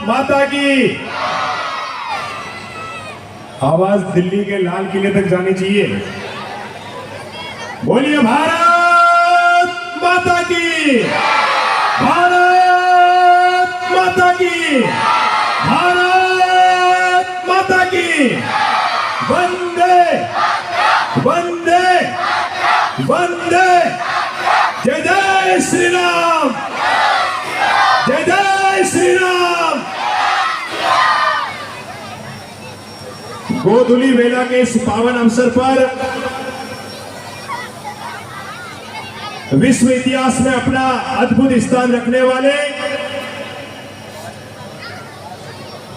माता की आवाज दिल्ली के लाल किले तक जानी चाहिए। बोलिए भारत माता की, भारत माता की, भारत माता की। वंदे वंदे वंदे। जय जय श्री राम, जय जय श्री राम। गोधूली मेला के इस पावन अवसर पर विश्व इतिहास में अपना अद्भुत स्थान रखने वाले,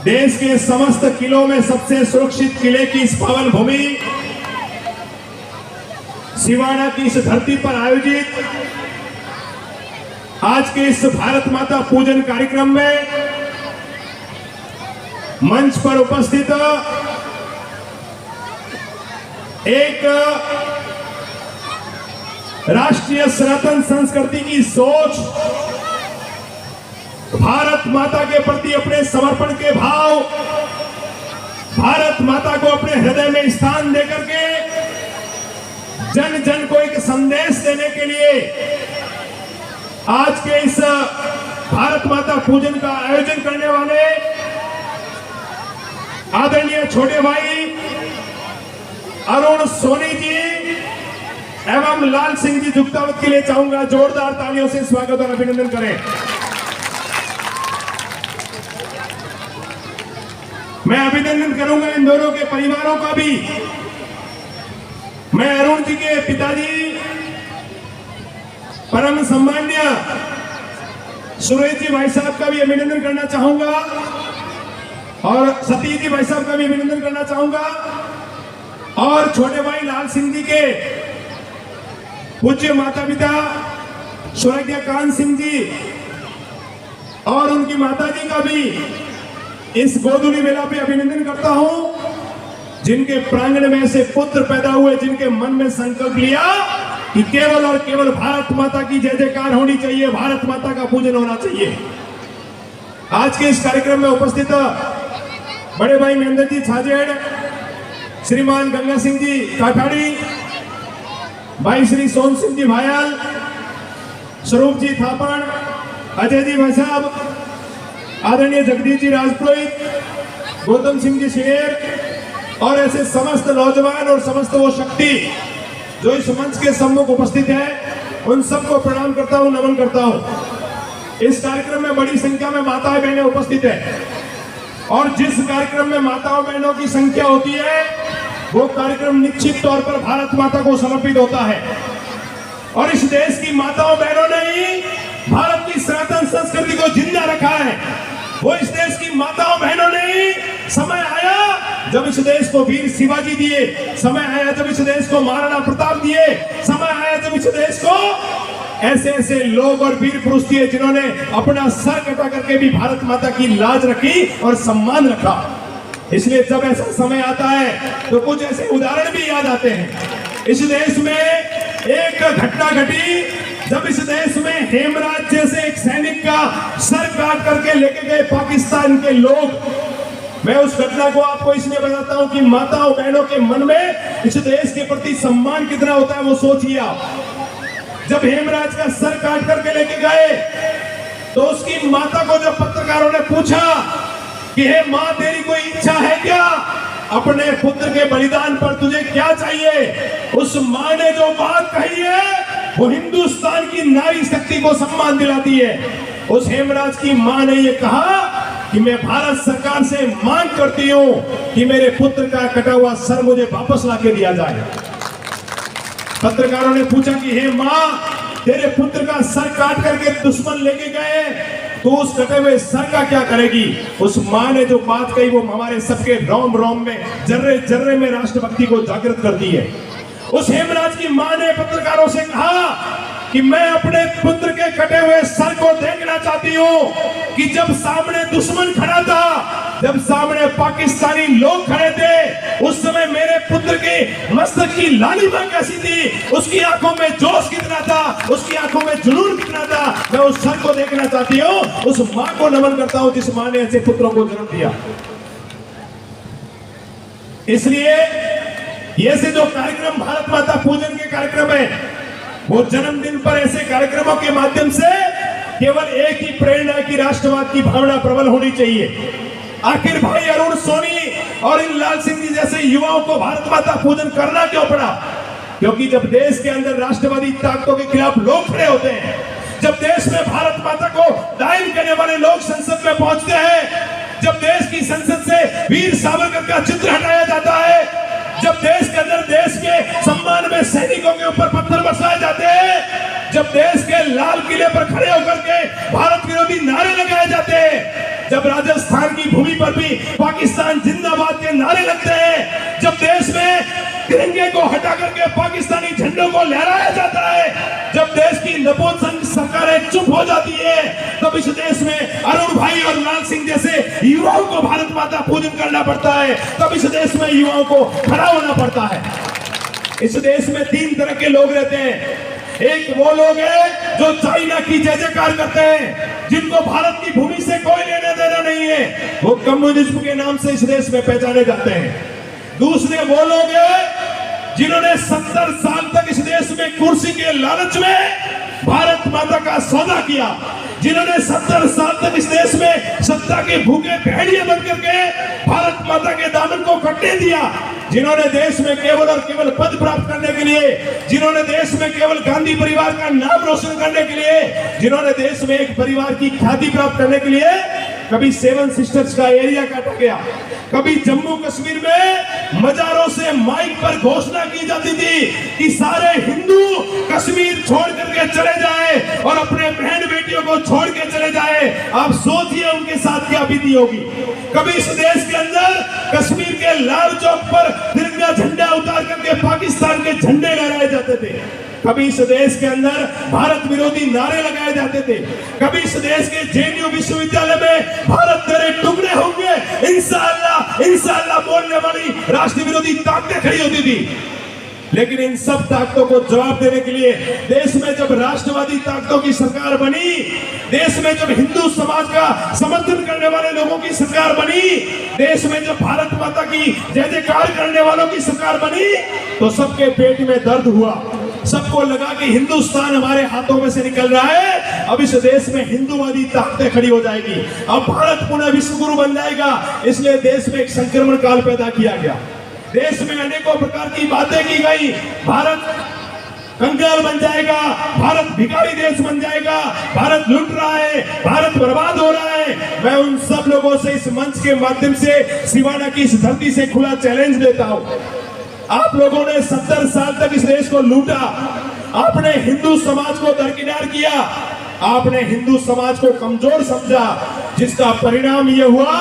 देश के समस्त किलों में सबसे सुरक्षित किले की इस पावन भूमि सिवाना की इस धरती पर आयोजित आज के इस भारत माता पूजन कार्यक्रम में मंच पर उपस्थित एक राष्ट्रीय सनातन संस्कृति की सोच, भारत माता के प्रति अपने समर्पण के भाव, भारत माता को अपने हृदय में स्थान देकर के जन जन को एक संदेश देने के लिए आज के इस भारत माता पूजन का आयोजन करने वाले आदरणीय छोटे भाई अरुण सोनी जी एवं लाल सिंह जी जुगतावत के लिए चाहूंगा जोरदार तालियों से स्वागत और अभिनंदन करें। मैं अभिनंदन करूंगा इन दोनों के परिवारों का भी। मैं अरुण जी के पिताजी परम सम्मान्य सुरेश जी भाई साहब का भी अभिनंदन करना चाहूंगा और सतीश जी भाई साहब का भी अभिनंदन करना चाहूंगा और छोटे भाई लाल सिंह जी के पूज्य माता पिता स्वर्गीय कान सिंह जी और उनकी माता जी का भी इस गोधूली मेला पे अभिनंदन करता हूं, जिनके प्रांगण में से पुत्र पैदा हुए, जिनके मन में संकल्प लिया कि केवल और केवल भारत माता की जय जयकार होनी चाहिए, भारत माता का पूजन होना चाहिए। आज के इस कार्यक्रम में उपस्थित बड़े भाई महेंद्र जी छाजेड़, श्रीमान गंगा सिंह जी काठाड़ी, भाई श्री सोन सिंह जी भायल, स्वरूप जी थापड़, अजय जी भाई साहब, आदरणीय जगदीश जी राजपुरोहित, गौतम सिंह जी शिरेर और ऐसे समस्त नौजवान और समस्त वो शक्ति जो इस मंच के सम्मुख उपस्थित है, उन सबको प्रणाम करता हूं, नमन करता हूं। इस कार्यक्रम में बड़ी संख्या में माताएं बहनें उपस्थित है और जिस कार्यक्रम में माताओं बहनों की संख्या होती है वो कार्यक्रम निश्चित तौर पर भारत माता को समर्पित होता है। और इस देश की माताओं बहनों ने ही भारत की सनातन संस्कृति को जिंदा रखा है। वो इस देश की माताओं बहनों ने ही, समय आया जब इस देश को वीर शिवाजी दिए, समय आया जब इस देश को महाराणा प्रताप दिए, समय आया जब इस देश को ऐसे ऐसे लोग और वीर पुरुष दिए जिन्होंने अपना सर कटा करके भी भारत माता की लाज रखी और सम्मान रखा। इसलिए जब ऐसा समय आता है तो कुछ ऐसे उदाहरण भी याद आते हैं। इस देश में एक घटना घटी जब इस देश में हेमराज जैसे एक सैनिक का सर काट करके लेके गए पाकिस्तान के लोग। मैं उस घटना को आपको इसलिए बताता हूं कि माताओं बहनों के मन में इस देश के प्रति सम्मान कितना होता है वो सोचिए आप। जब हेमराज का सर काट करके लेके गए तो उसकी माता को जब पत्रकारों ने पूछा कि हे माँ तेरी कोई इच्छा है क्या, अपने पुत्र के बलिदान पर तुझे क्या चाहिए, उस माँ ने जो बात कही है वो हिंदुस्तान की नारी शक्ति को सम्मान दिलाती है। उस हेमराज की माँ ने ये कहा कि मैं भारत सरकार से मांग करती हूँ कि मेरे पुत्र का कटा हुआ सर मुझे वापस ला के दिया जाए। पत्रकारों ने पूछा कि हे माँ तेरे पुत्र का सर काट करके दुश्मन लेके गए, तो उस कटे हुए सर का क्या करेगी। उस माँ ने जो बात कही वो हमारे सबके रोम रोम में, जर्रे जर्रे में राष्ट्रभक्ति को जागृत करती है। उस हेमराज की माँ ने पत्रकारों से कहा कि मैं अपने पुत्र के कटे हुए सर को देखना चाहती हूँ कि जब सामने दुश्मन खड़ा था, जब सामने पाकिस्तानी लोग खड़े थे, उस समय मेरे पुत्र के मस्तक की लालिमा कैसी थी, उसकी आंखों में जोश कितना था, उसकी आंखों में जुनून कितना था। मैं उस सर को देखना चाहती हूँ, उस मां को नमन करता हूं जिस मां ने ऐसे पुत्रों को जन्म दिया। इसलिए ये से जो कार्यक्रम भारत माता पूजन के कार्यक्रम है, वो जन्मदिन पर ऐसे कार्यक्रमों के माध्यम से केवल एक ही प्रेरणा है कि राष्ट्रवाद की भावना प्रबल होनी चाहिए। आखिर भाई अरुण सोनी और इन लाल सिंह जी जैसे युवाओं को भारत माता पूजन करना क्यों पड़ा? क्योंकि जब देश के अंदर राष्ट्रवादी ताकतों के खिलाफ लोग खड़े होते हैं, जब देश में भारत माता को डायल करने वाले लोग संसद में पहुंचते हैं, जब देश की संसद से वीर सावरकर का चित्र हटाया जाता है, जब देश के अंदर देश के सम्मान में सैनिकों के ऊपर पत्थर बरसाए जाते हैं, जब देश के लाल किले पर खड़े होकर के भारत विरोधी नारे लगाए जाते हैं, जब राजस्थान की भूमि पर भी पाकिस्तान जिंदाबाद के नारे लगते हैं, जब देश में तिरंगे को हटा करके पाकिस्तानी झंडों को लहराया जाता है, जब देश की नपुंसक सरकारें चुप हो जाती है, तब इस देश में अरुण भाई और लाल सिंह जैसे युवाओं को भारत माता पूजन करना पड़ता है। तब इस देश में युवाओं को खड़ा होना पड़ता है। इस देश में 3 तरह के लोग रहते हैं। एक वो लोग हैं जो चाइना की जय जयकार करते हैं, जिनको भारत की भूमि से कोई लेना देना नहीं है, वो कम्युनिज्म के नाम से इस देश में पहचाने जाते हैं। दूसरे वो लोग हैं जिन्होंने 70 साल तक इस देश में कुर्सी के लालच में भारत माता का सौदा किया, जिन्होंने 70 साल तक इस देश में सत्ता के भूखे भेड़िए बन करके भारत माता के दामन को कटने दिया, जिन्होंने देश में केवल और केवल पद प्राप्त करने के लिए, जिन्होंने देश में केवल गांधी परिवार का नाम रोशन करने के लिए, जिन्होंने देश में एक परिवार की ख्याति प्राप्त करने के लिए कभी 7 सिस्टर्स का एरिया काटा गया, कभी जम्मू कश्मीर में मजारों से माइक पर घोषणा की जाती थी कि सारे हिंदू कश्मीर छोड़ करके चले जाए और अपने बहन बेटियों को छोड़ के चले जाए। आप सोचिए उनके साथ क्या बीती होगी। कभी इस देश के अंदर कश्मीर के लाल चौक पर तिरंगा झंडा उतार करके पाकिस्तान के झंडे लहराए जाते थे, कभी इस देश के अंदर भारत विरोधी नारे लगाए जाते थे, कभी इस देश के जेएनयू विश्वविद्यालय में भारत तेरे टुकड़े होंगे इंशाअल्लाह इंशाअल्लाह बोलने वाली राष्ट्र विरोधी ताकतें खड़ी होती थी। लेकिन इन सब ताकतों को जवाब देने के लिए देश में जब राष्ट्रवादी ताकतों की सरकार बनी, देश में जब हिंदू समाज का समर्थन करने वाले लोगों की सरकार बनी, देश में जब भारत माता की जय जयकार करने वालों की सरकार बनी, तो सबके पेट में दर्द हुआ। सबको लगा कि हिंदुस्तान हमारे हाथों में से निकल रहा है, अब इस देश में हिंदूवादी ताकतें खड़ी हो जाएगी, अब भारत पुनः विश्व गुरु बन जाएगा। इसलिए देश में एक संक्रमण काल पैदा किया गया, देश में अनेकों प्रकार की बातें की गई। भारत कंगाल बन जाएगा, भारत भिखारी देश बन जाएगा, भारत लूट रहा है, भारत बर्बाद हो रहा है। मैं उन सब लोगों से इस मंच के माध्यम से सिवाना की इस धरती से खुला चैलेंज देता हूं। आप लोगों ने 70 साल तक इस देश को लूटा, आपने हिंदू समाज को दरकिनार किया, आपने हिंदू समाज को कमजोर समझा, जिसका परिणाम यह हुआ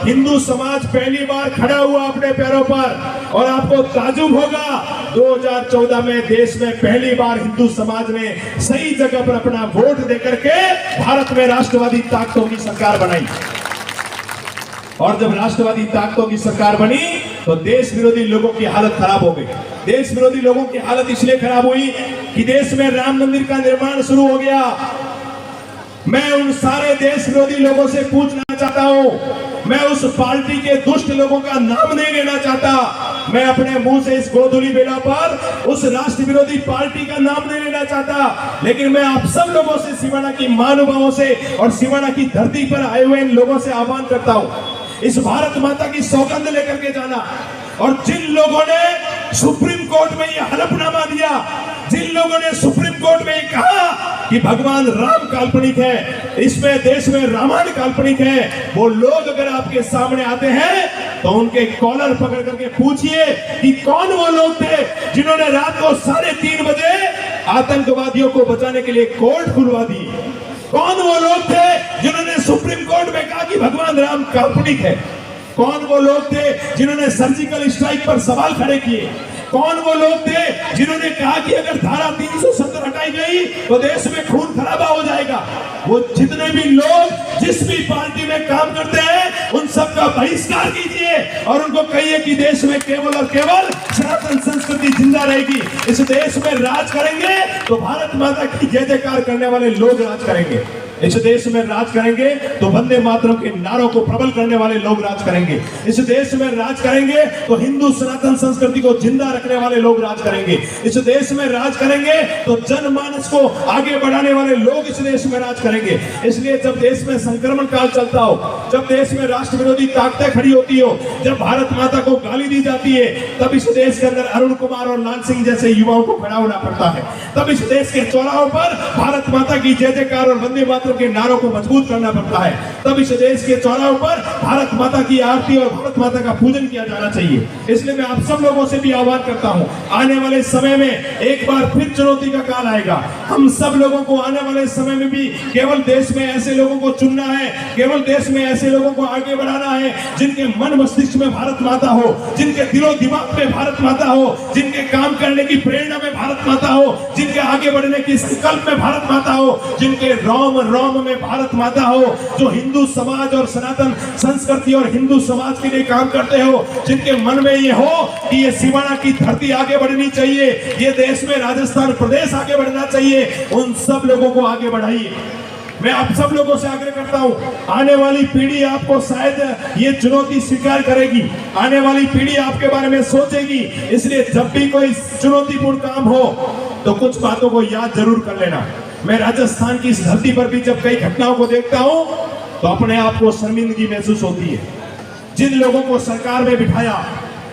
हिंदू समाज पहली बार खड़ा हुआ अपने पैरों पर। और आपको ताजुब होगा 2014 में देश में पहली बार हिंदू समाज ने सही जगह पर अपना वोट देकर के भारत में राष्ट्रवादी ताकतों की सरकार बनाई। और जब राष्ट्रवादी ताकतों की सरकार बनी तो देश विरोधी लोगों की हालत खराब हो गई। देश विरोधी लोगों की हालत इसलिए खराब हुई कि देश में राम मंदिर का निर्माण शुरू हो गया। मैं उन सारे देश विरोधी लोगों से पूछना चाहता हूं, मैं उस पार्टी के दुष्ट लोगों का नाम नहीं लेना चाहता, मैं अपने मुंह से इस गोधुली बेला पर उस राष्ट्र विरोधी पार्टी का नाम नहीं लेना चाहता, लेकिन मैं आप सब लोगों से, सिवाना की महानुभावों से और सिवाना की धरती पर आए हुए इन लोगों से आह्वान करता हूं, इस भारत माता की सौगंध लेकर के जाना। और जिन लोगों ने सुप्रीम कोर्ट में यह हलफनामा दिया, जिन लोगों ने सुप्रीम कोर्ट में कहा कि भगवान राम काल्पनिक है, इसमें देश में रामायण काल्पनिक है, वो लोग अगर आपके सामने आते हैं तो उनके कॉलर पकड़ करके पूछिए कि कौन वो लोग थे जिन्होंने रात को 3:30 बजे आतंकवादियों को बचाने के लिए कोर्ट खुलवा दी। कौन वो लोग थे जिन्होंने सुप्रीम कोर्ट में कहा कि भगवान राम काल्पनिक है। कौन वो लोग थे जिन्होंने सर्जिकल स्ट्राइक पर सवाल खड़े किए। कौन वो लोग थे जिन्होंने कहा कि अगर धारा 370 हटाई गई तो देश में खून खराबा हो जाएगा। वो जितने भी लोग जिस भी पार्टी में काम करते हैं उन सब का बहिष्कार कीजिए और उनको कहिए कि देश में केवल और केवल सनातन संस्कृति जिंदा रहेगी। इस देश में राज करेंगे तो भारत माता की जय जयकार करने वाले लोग राज करेंगे। इस देश में राज करेंगे तो वंदे मातरम के नारों को प्रबल करने वाले लोग राज करेंगे। इस देश में राज करेंगे तो हिंदू सनातन संस्कृति को जिंदा रखने वाले लोग राज करेंगे। इस देश में राज करेंगे तो जनमानस को आगे बढ़ाने वाले लोग इस देश में राज करेंगे। इसलिए जब देश में संक्रमण काल चलता हो, जब देश में राष्ट्र विरोधी ताकतें खड़ी होती हो, जब भारत माता को गाली दी जाती है, तब इस देश के अंदर अरुण कुमार और लाल सिंह जैसे युवाओं को खड़ा होना पड़ता है। तब इस देश के चौराहों पर भारत माता की जय जयकार और वंदे मातरम के नारों को मजबूत करना पड़ता है। तब इस देश के चौराहों पर भारत माता की आरती और भारत माता का पूजन किया जाना चाहिए। इसलिए मैं आप सब लोगों से भी आह्वान करता हूं, आने वाले समय में एक बार फिर चुनौती का काल आएगा। हम सब लोगों को आने वाले समय में भी केवल देश में ऐसे लोगों को चुनना है, केवल देश में ऐसे लोगों को आगे बढ़ाना है जिनके मन मस्तिष्क में भारत माता हो, जिनके दिलो दिमाग में भारत माता हो, जिनके काम करने की प्रेरणा में भारत माता हो, जिनके आगे बढ़ने की संकल्प में भारत माता हो, जिनके रोम रोम में भारत माता हो, जो हिंदू समाज और सनातन संस्कृति और हिंदू समाज के लिए काम करते हो, जिनके मन में ये हो कि ये सिवाना की धरती आगे बढ़नी चाहिए, ये देश में राजस्थान प्रदेश आगे बढ़ना चाहिए, उन सब लोगों को आगे बढ़ाइए। मैं आप सब लोगों से आग्रह करता हूं, आने वाली पीढ़ी आपको शायद ये चुनौती स्वीकार करेगी, आने वाली पीढ़ी आपके बारे में सोचेगी। इसलिए जब भी कोई चुनौतीपूर्ण काम हो तो कुछ बातों को याद जरूर कर लेना। मैं राजस्थान की इस धरती पर भी जब कई घटनाओं को देखता हूं तो अपने आप को शर्मिंदगी महसूस होती है। जिन लोगों को सरकार में बिठाया,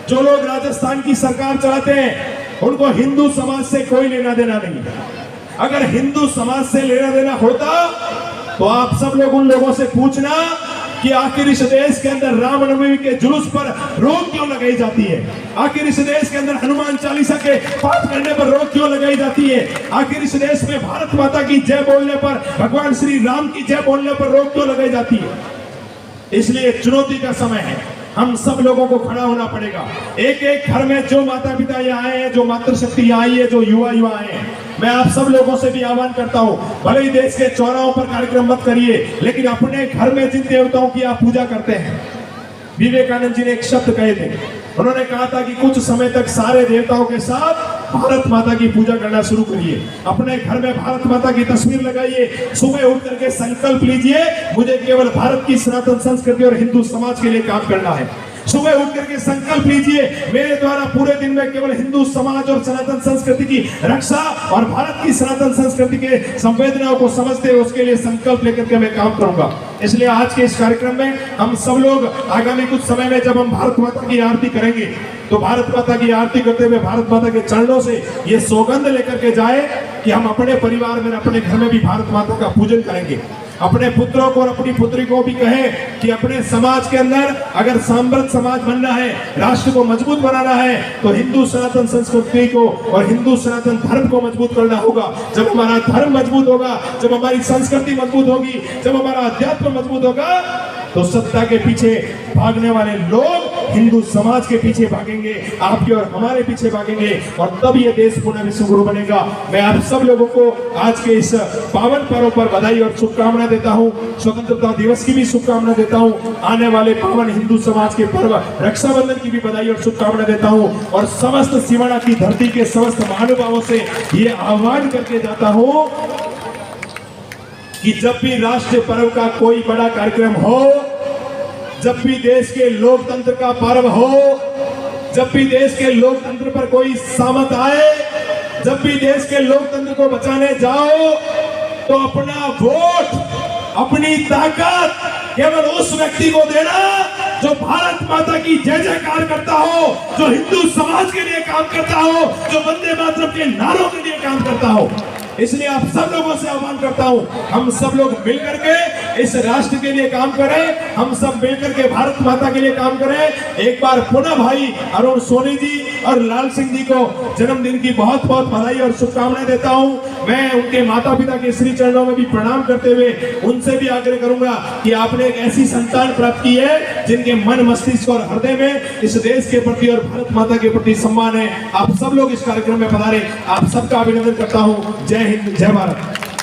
जो लोग राजस्थान की सरकार चलाते हैं, उनको हिंदू समाज से कोई लेना देना नहीं। अगर हिंदू समाज से लेना देना होता तो आप सब लोग उन लोगों से पूछना कि आखिर इस देश के अंदर रामनवमी के जुलूस पर रोक क्यों लगाई जाती है, आखिर इस देश के अंदर हनुमान चालीसा के पाठ करने पर रोक क्यों लगाई जाती है, आखिर इस देश में भारत माता की जय बोलने पर, भगवान श्री राम की जय बोलने पर रोक क्यों लगाई जाती है। इसलिए चुनौती का समय है, हम सब लोगों को खड़ा होना पड़ेगा। एक एक घर में जो माता पिता यहाँ आए हैं, जो मातृशक्ति यहाँ आई है, जो युवा आए हैं, मैं आप सब लोगों से भी आह्वान करता हूँ, भले ही देश के चौराहों पर कार्यक्रम मत करिए, लेकिन अपने घर में जिन देवताओं की आप पूजा करते हैं, विवेकानंद जी ने एक शब्द कहे थे, उन्होंने कहा था कि कुछ समय तक सारे देवताओं के साथ भारत माता की पूजा करना शुरू करिए। अपने घर में भारत माता की तस्वीर लगाइए, सुबह उठ करके संकल्प लीजिए, मुझे केवल भारत की सनातन संस्कृति और हिंदू समाज के लिए काम करना है। सुबह उठ करके संकल्प लीजिए, मेरे द्वारा पूरे दिन में केवल हिंदू समाज और सनातन संस्कृति की रक्षा और भारत की सनातन संस्कृति के संवेदनाओं को समझते हुए उसके लिए संकल्प लेकर के मैं काम करूंगा। इसलिए आज के इस कार्यक्रम में हम सब लोग आगामी कुछ समय में जब हम भारत माता की आरती करेंगे तो भारत माता की आरती करते हुए भारत माता के चरणों से ये सौगंध लेकर के जाए कि हम अपने परिवार में, अपने घर में भी भारत माता का पूजन करेंगे। अपने पुत्रों को और अपनी पुत्री को भी कहें कि अपने समाज के अंदर अगर समृद्ध समाज बनना है, राष्ट्र को मजबूत बनाना है, तो हिंदू सनातन संस्कृति को और हिंदू सनातन धर्म को मजबूत करना होगा। जब हमारा धर्म मजबूत होगा, जब हमारी संस्कृति मजबूत होगी, जब हमारा अध्यात्म मजबूत होगा, तो सत्ता के पीछे भागने वाले लोग हिंदू समाज के पीछे भागेंगे, आपके और हमारे पीछे भागेंगे, और तब ये देश पुनः विश्वगुरु बनेगा। मैं आप सब लोगों को आज के इस पावन पर्व पर बधाई और शुभकामना देता हूं। स्वतंत्रता दिवस की भी शुभकामना देता हूं। आने वाले पावन हिंदू समाज के पर्व रक्षाबंधन की भी बधाई और शुभकामना देता हूं। और समस्त सिवाना की धरती के समस्त महानुभावों से ये आह्वान करके जाता हूं कि जब भी राष्ट्रीय पर्व का कोई बड़ा कार्यक्रम हो, जब भी देश के लोकतंत्र का पर्व हो, जब भी देश के लोकतंत्र पर कोई सामत आए, जब भी देश के लोकतंत्र को बचाने जाओ, तो अपना वोट, अपनी ताकत केवल उस व्यक्ति को देना जो भारत माता की जय जयकार करता हो, जो हिंदू समाज के लिए काम करता हो, जो वंदे मातरम के नारों के लिए काम करता हो। इसलिए आप सब लोगों से आह्वान करता हूं, हम सब लोग मिलकर के इस राष्ट्र के लिए काम करें, हम सब मिलकर के भारत माता के लिए काम करें। एक बार पुनः भाई अरुण सोनी जी और लाल सिंह जी को जन्मदिन की बहुत बहुत बधाई और शुभकामनाएं देता हूं। मैं उनके माता पिता के श्री चरणों में भी प्रणाम करते हुए उनसे भी आग्रह करूंगा कि आपने एक ऐसी संतान प्राप्त की है जिनके मन, मस्तिष्क और हृदय में इस देश के प्रति और भारत माता के प्रति सम्मान है। आप सब लोग इस कार्यक्रम में पधारे, आप सबका अभिनंदन करता हूं। जय हिंद, जय भारत।